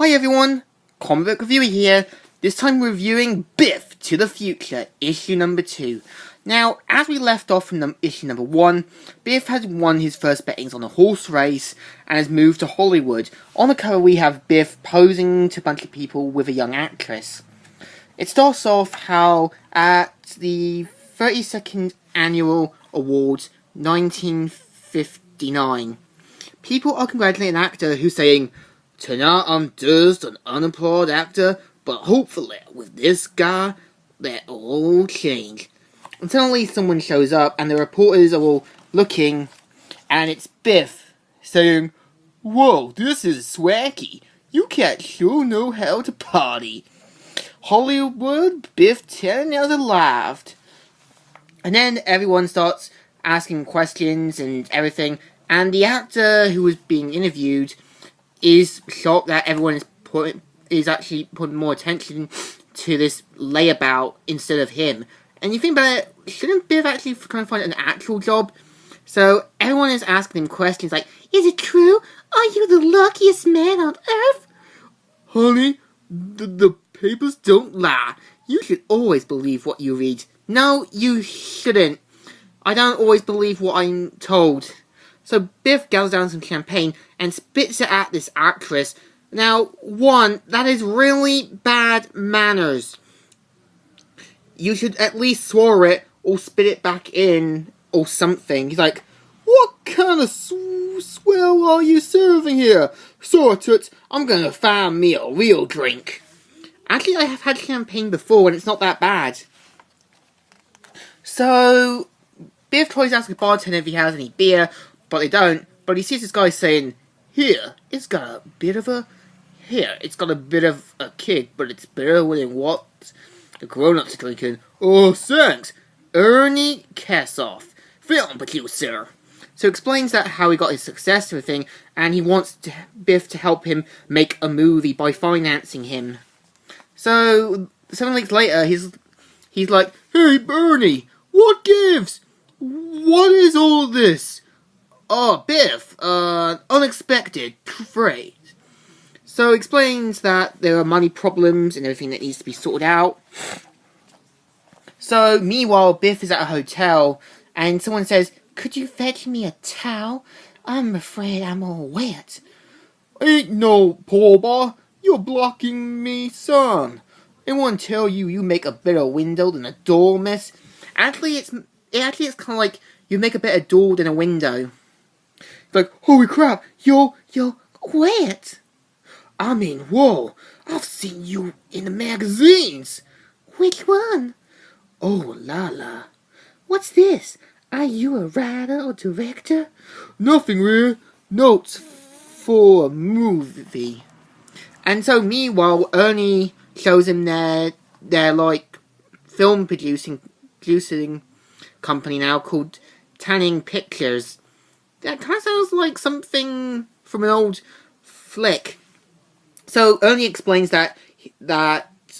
Hi everyone, comic book reviewer here. This time we're reviewing Biff to the Future, issue number 2. Now, as we left off from issue number 1, Biff has won his first bettings on a horse race and has moved to Hollywood. On the cover we have Biff posing to a bunch of people with a young actress. It starts off how at the 32nd Annual Awards 1959, people are congratulating an actor who's saying, "Tonight I'm just an unemployed actor, but hopefully with this guy, that will all change." And suddenly someone shows up and the reporters are all looking, and it's Biff saying, "Whoa, this is swacky. You can't sure know how to party." Hollywood, Biff 10 out of laughed. And then everyone starts asking questions and everything, and the actor who was being interviewed is shocked that everyone is actually putting more attention to this layabout instead of him. And you think about it, shouldn't Biff actually try and find an actual job? So everyone is asking him questions like, "Is it true? Are you the luckiest man on earth?" "Honey, the papers don't lie. You should always believe what you read." "No, you shouldn't. I don't always believe what I'm told." So Biff gathers down some champagne and spits it at this actress. Now, one, that is really bad manners. You should at least swallow it or spit it back in or something. He's like, "What kind of swell are you serving here? Sorry, toots, I'm gonna find me a real drink." Actually, I have had champagne before and it's not that bad. So Biff tries to ask a bartender if he has any beer, but they don't. But he sees this guy saying, it's got a bit of a kick, but it's better than what the grown-ups are drinking." "Oh, thanks. Ernie Kassoff, film producer." So explains that how he got his success and everything, and he wants Biff to help him make a movie by financing him. So 7 weeks later, he's like, "Hey, Bernie, what gives? What is all this?" "Oh, Biff, unexpected trade." So explains that there are money problems and everything that needs to be sorted out. So meanwhile, Biff is at a hotel and someone says, "Could you fetch me a towel? I'm afraid I'm all wet." "Ain't no boy, you're blocking me, son. Anyone tell you make a better window than a door, miss?" Actually, it's kind of like you make a better door than a window. It's like, "Holy crap, you're wet." "I mean, whoa, I've seen you in the magazines." "Which one?" "Oh, la. What's this? Are you a writer or director?" "Nothing real. Notes for a movie." And so meanwhile, Ernie shows him their like film producing company now called Tanning Pictures. That kind of sounds like something from an old flick. So Ernie explains that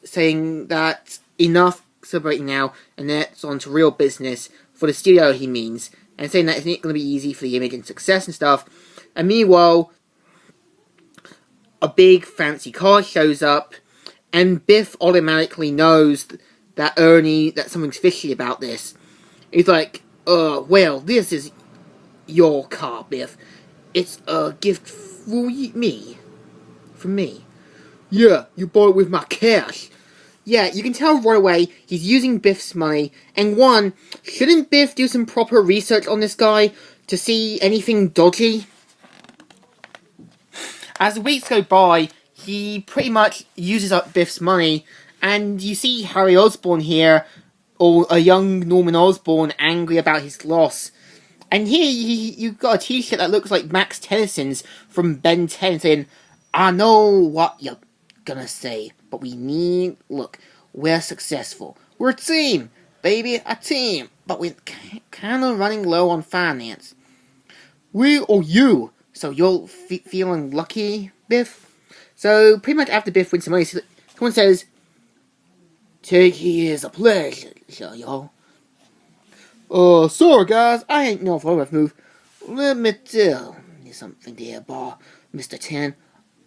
saying that enough celebrating now, and that's on to real business for the studio, he means, and saying that it's not going to be easy for the image and success and stuff. And meanwhile, a big fancy car shows up, and Biff automatically knows that something's fishy about this. He's like, well, this is your car, Biff. It's a gift for me. From me." "Yeah, you bought it with my cash." Yeah, you can tell right away he's using Biff's money. And one, shouldn't Biff do some proper research on this guy to see anything dodgy? As the weeks go by, he pretty much uses up Biff's money, and you see Harry Osborn here, or a young Norman Osborn, angry about his loss. And here you've got a t-shirt that looks like Max Tennyson's from Ben 10 saying, "I know what you're gonna say, but look, we're successful. We're a team, baby, a team, but we're kind of running low on finance." "We or you? So you're feeling lucky, Biff?" So pretty much after Biff wins some money, someone says, "Take it as a pleasure, y'all." Sorry guys, I ain't no photograph move. Let me tell you something there, boy, Mr. 10.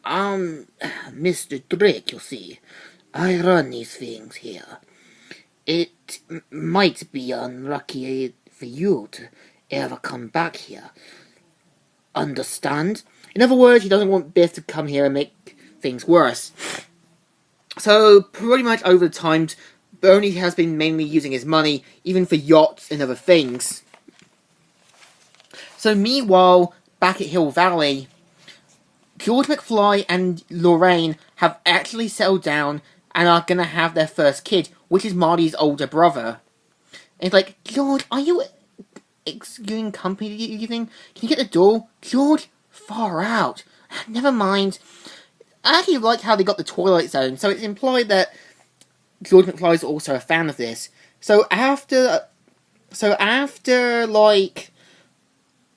I'm Mr. Drake, you see. I run these things here. It might be unlucky for you to ever come back here. Understand? In other words, he doesn't want Biff to come here and make things worse. So, pretty much over the time, Bernie has been mainly using his money, even for yachts and other things. So, meanwhile, back at Hill Valley, George McFly and Lorraine have actually settled down and are gonna have their first kid, which is Marty's older brother. And it's like, George, are you executing company, do you think? Can you get the door? George, far out. Never mind. I actually like how they got the Twilight Zone, so it's implied that George McFly is also a fan of this. So after like,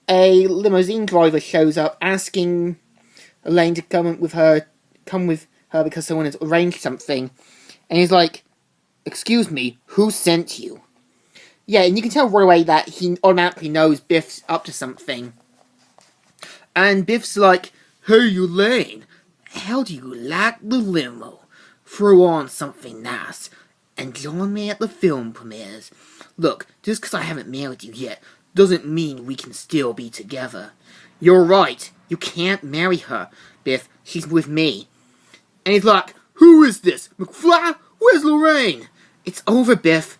a limousine driver shows up asking Elaine to come with her because someone has arranged something, and he's like, "Excuse me, who sent you?" Yeah, and you can tell right away that he automatically knows Biff's up to something. And Biff's like, "Hey, Elaine, how do you like the limo? Throw on something nice and join me at the film premieres. Look, just because I haven't married you yet doesn't mean we can still be together." "You're right, you can't marry her, Biff. She's with me." And he's like, "Who is this? McFly? Where's Lorraine?" "It's over, Biff.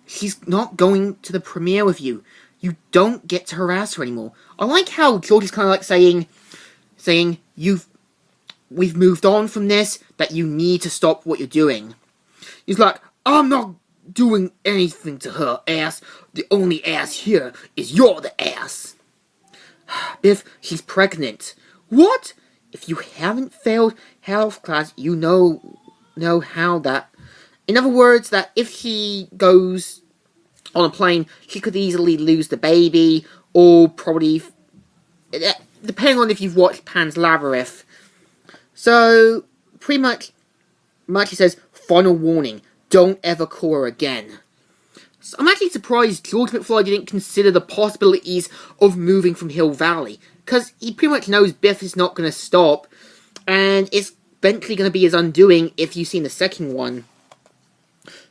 She's not going to the premiere with you. You don't get to harass her anymore." I like how George is kind of like saying, we've moved on from this, that you need to stop what you're doing. He's like, "I'm not doing anything to her, ass. The only ass here is you're the ass." "Biff, she's pregnant." "What?" "If you haven't failed health class, you know how that..." In other words, that if she goes on a plane, she could easily lose the baby, or probably, depending on if you've watched Pan's Labyrinth. So, pretty much he says, "Final warning, don't ever call her again." So I'm actually surprised George McFly didn't consider the possibilities of moving from Hill Valley, because he pretty much knows Biff is not going to stop, and it's eventually going to be his undoing if you've seen the second one.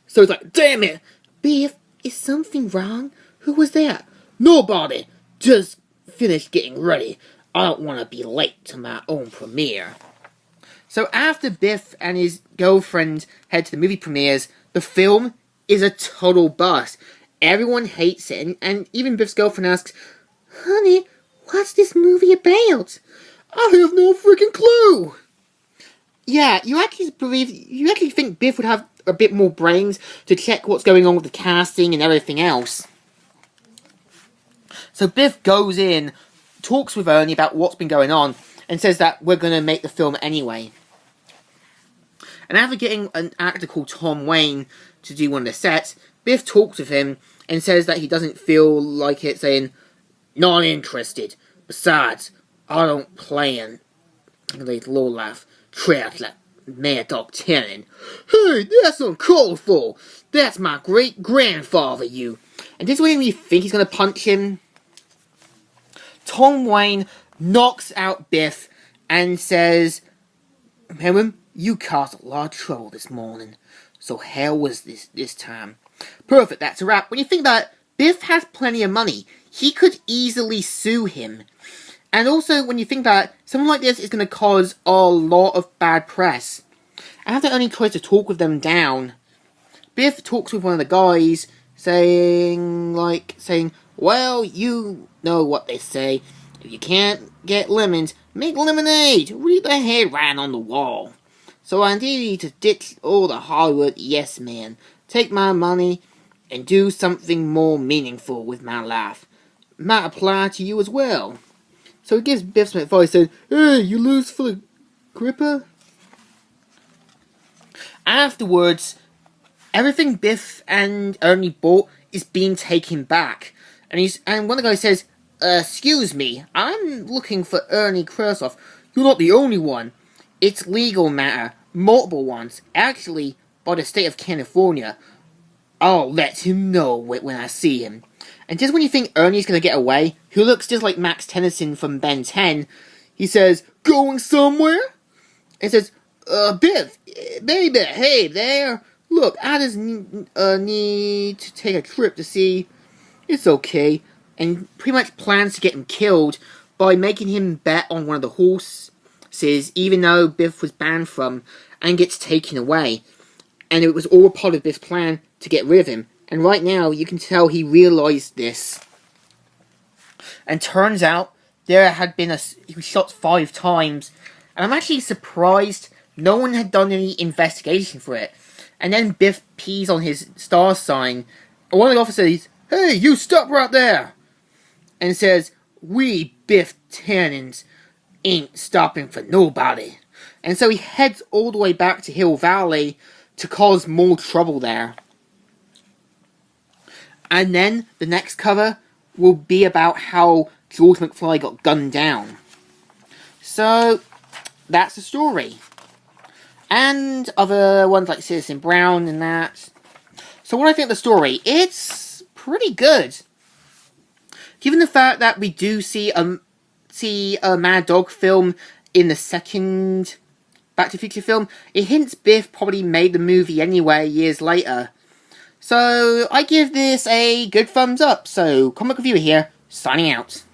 So he's like, "Damn it! Biff, is something wrong? Who was that?" "Nobody! Just finished getting ready. I don't want to be late to my own premiere." So after Biff and his girlfriend head to the movie premieres, the film is a total bust. Everyone hates it, and even Biff's girlfriend asks, "Honey, what's this movie about?" "I have no freaking clue." Yeah, you actually think Biff would have a bit more brains to check what's going on with the casting and everything else. So Biff goes in, talks with Ernie about what's been going on, and says that we're going to make the film anyway. And after getting an actor called Tom Wayne to do one of the sets, Biff talks with him and says that he doesn't feel like it, saying, "Not interested. Besides, I don't plan." And they all laugh. "Trash like Mad Dog Tannen. Hey, that's uncalled for. That's my great-grandfather, you." And this is when we think he's going to punch him. Tom Wayne knocks out Biff and says, "Remember, you caused a lot of trouble this morning. So how was this time?" Perfect, that's a wrap. When you think that Biff has plenty of money, he could easily sue him. And also, when you think that someone like this is going to cause a lot of bad press. After Ernie tries to talk with them down, Biff talks with one of the guys, saying, "Well, you know what they say. If you can't get lemons, make lemonade. Read the headline on the wall. So I need to ditch all the Hollywood yes man, take my money, and do something more meaningful with my life. Might apply to you as well." So he gives Biff some advice, saying, "Hey, you lose for the gripper?" Afterwards, everything Biff and Ernie bought is being taken back. And one of the guys says, "Excuse me, I'm looking for Ernie Krausoff." "You're not the only one. It's legal matter. Multiple ones. Actually, by the state of California. I'll let him know when I see him." And just when you think Ernie's going to get away, who looks just like Max Tennyson from Ben 10, he says, "Going somewhere?" and says, Biff, baby, hey there. Look, I just need to take a trip to see. It's okay. And pretty much plans to get him killed by making him bet on one of the horses, even though Biff was banned from, and gets taken away. And it was all part of Biff's plan to get rid of him. And right now, you can tell he realized this. And turns out, there had been he was shot 5 times. And I'm actually surprised no one had done any investigation for it. And then Biff pees on his star sign. And one of the officers says, "Hey, you stop right there!" And says, "We Biff Tannins ain't stopping for nobody." And so he heads all the way back to Hill Valley to cause more trouble there. And then the next cover will be about how George McFly got gunned down. So that's the story. And other ones like Citizen Brown and that. So what I think of the story, it's pretty good. Given the fact that we do see a Mad Dog film in the second Back to the Future film, it hints Biff probably made the movie anyway years later. So I give this a good thumbs up. So Comic Reviewer here, signing out.